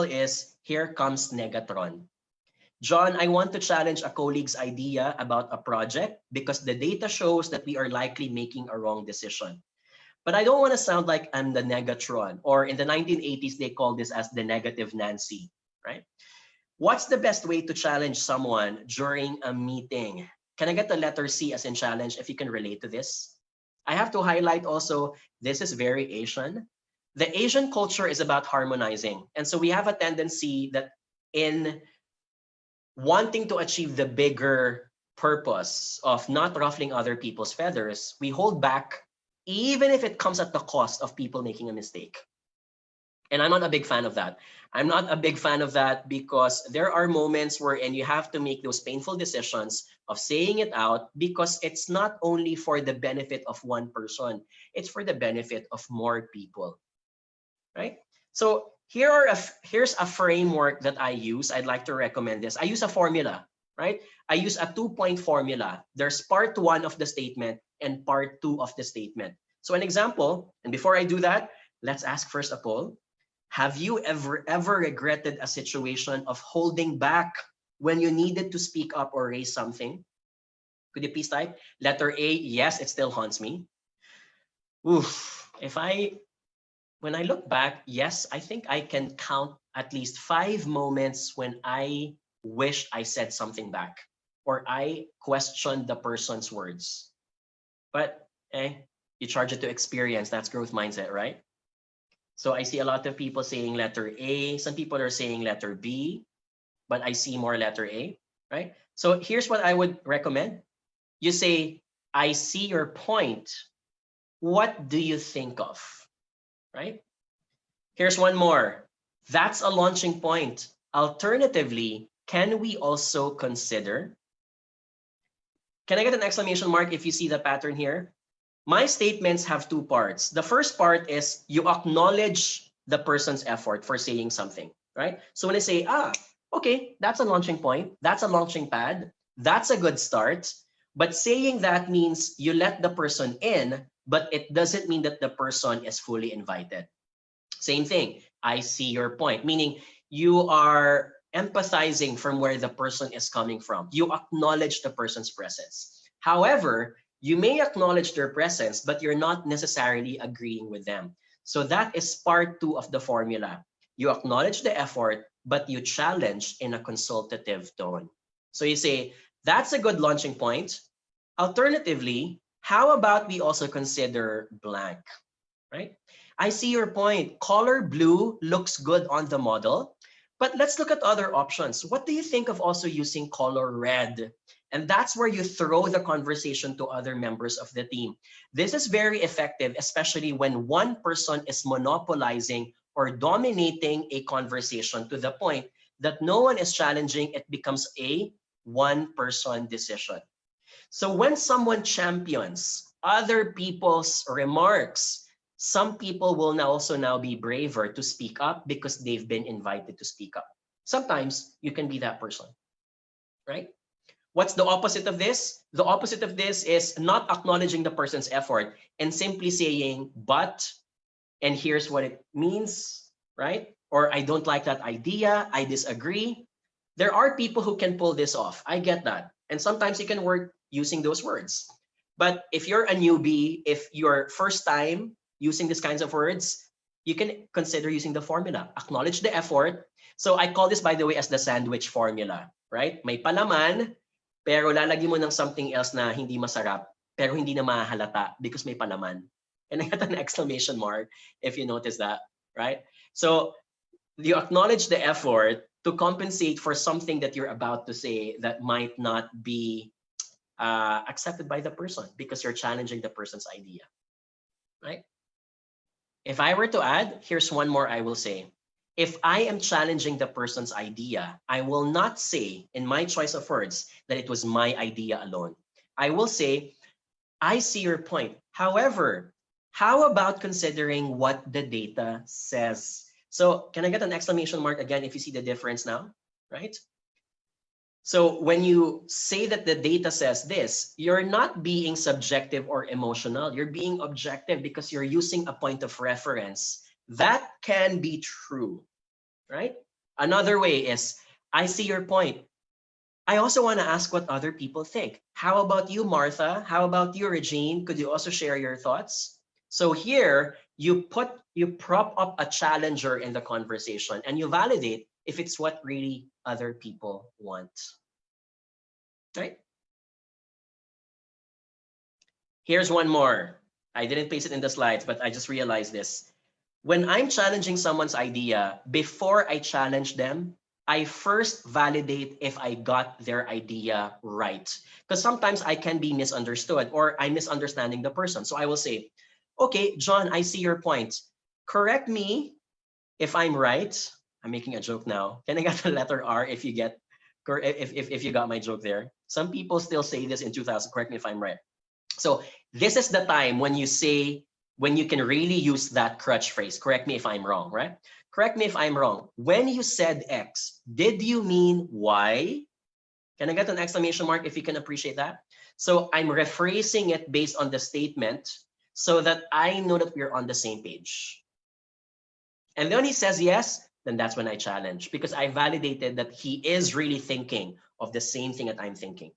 is here comes Negatron. John, I want to challenge a colleague's idea about a project because the data shows that we are likely making a wrong decision. But I don't want to sound like I'm the Negatron, or in the 1980s, they called this as the negative Nancy, right? What's the best way to challenge someone during a meeting? Can I get the letter C as in challenge if you can relate to this? I have to highlight also, this is very Asian. The Asian culture is about harmonizing. And so we have a tendency that in wanting to achieve the bigger purpose of not ruffling other people's feathers, we hold back even if it comes at the cost of people making a mistake. And I'm not a big fan of that. I'm not a big fan of that because there are moments wherein you have to make those painful decisions of saying it out because it's not only for the benefit of one person, it's for the benefit of more people, right? So here's a framework that I use. I'd like to recommend this. I use a formula, right? I use a 2-point formula. There's part 1 of the statement and part 2 of the statement. So an example, and before I do that, let's ask first a poll. Have you ever regretted a situation of holding back when you needed to speak up or raise something? Could you please type? Letter A, yes, it still haunts me. Oof, when I look back, yes, I think I can count at least 5 moments when I wished I said something back or I questioned the person's words. But you charge it to experience. That's growth mindset, right? So I see a lot of people saying letter A. Some people are saying letter B, but I see more letter A, right? So here's what I would recommend. You say, I see your point. What do you think of, right? Here's one more. That's a launching point. Alternatively, can we also consider? Can I get an exclamation mark if you see the pattern here? My statements have 2 parts. The first part is you acknowledge the person's effort for saying something, right? So when I say, okay, that's a launching point. That's a launching pad. That's a good start. But saying that means you let the person in, but it doesn't mean that the person is fully invited. Same thing. I see your point, meaning you are empathizing from where the person is coming from. You acknowledge the person's presence. However, you may acknowledge their presence, but you're not necessarily agreeing with them. So that is part 2 of the formula. You acknowledge the effort, but you challenge in a consultative tone. So you say, that's a good launching point. Alternatively, how about we also consider blank, right? I see your point. Color blue looks good on the model, but let's look at other options. What do you think of also using color red? And that's where you throw the conversation to other members of the team. This is very effective, especially when one person is monopolizing or dominating a conversation to the point that no one is challenging. It becomes a one-person decision. So when someone champions other people's remarks, some people will also now be braver to speak up because they've been invited to speak up. Sometimes you can be that person, right? What's the opposite of this? The opposite of this is not acknowledging the person's effort and simply saying, but, and here's what it means, right? Or I don't like that idea, I disagree. There are people who can pull this off. I get that. And sometimes it can work using those words. But if you're a newbie, if your first time using these kinds of words, you can consider using the formula. Acknowledge the effort. So I call this, by the way, as the sandwich formula, right? May palaman, pero lalagyan mo ng something else na hindi masarap, pero hindi na mahalata because may palaman. And I got an exclamation mark if you notice that, right? So you acknowledge the effort to compensate for something that you're about to say that might not be accepted by the person because you're challenging the person's idea, right? If I were to add, here's one more I will say. If I am challenging the person's idea, I will not say in my choice of words that it was my idea alone. I will say, I see your point. However, how about considering what the data says? So can I get an exclamation mark again if you see the difference now, right? So when you say that the data says this, you're not being subjective or emotional. You're being objective because you're using a point of reference. That can be true. right? Another way is, I see your point. I also want to ask what other people think. How about you, Martha? How about you, Regine? Could you also share your thoughts? So here, you prop up a challenger in the conversation and you validate if it's what really other people want, right? Here's one more. I didn't place it in the slides, but I just realized this. When I'm challenging someone's idea, before I challenge them, I first validate if I got their idea right. Because sometimes I can be misunderstood or I'm misunderstanding the person. So I will say, okay, John, I see your point. Correct me if I'm right. I'm making a joke now. Can I get the letter R if you get if you got my joke there? Some people still say this in 2000. Correct me if I'm right. So this is the time when you say, when you can really use that crutch phrase. Correct me if I'm wrong, right? Correct me if I'm wrong. When you said X, did you mean Y? Can I get an exclamation mark if you can appreciate that? So I'm rephrasing it based on the statement so that I know that we're on the same page. And then he says yes, then that's when I challenge because I validated that he is really thinking of the same thing that I'm thinking.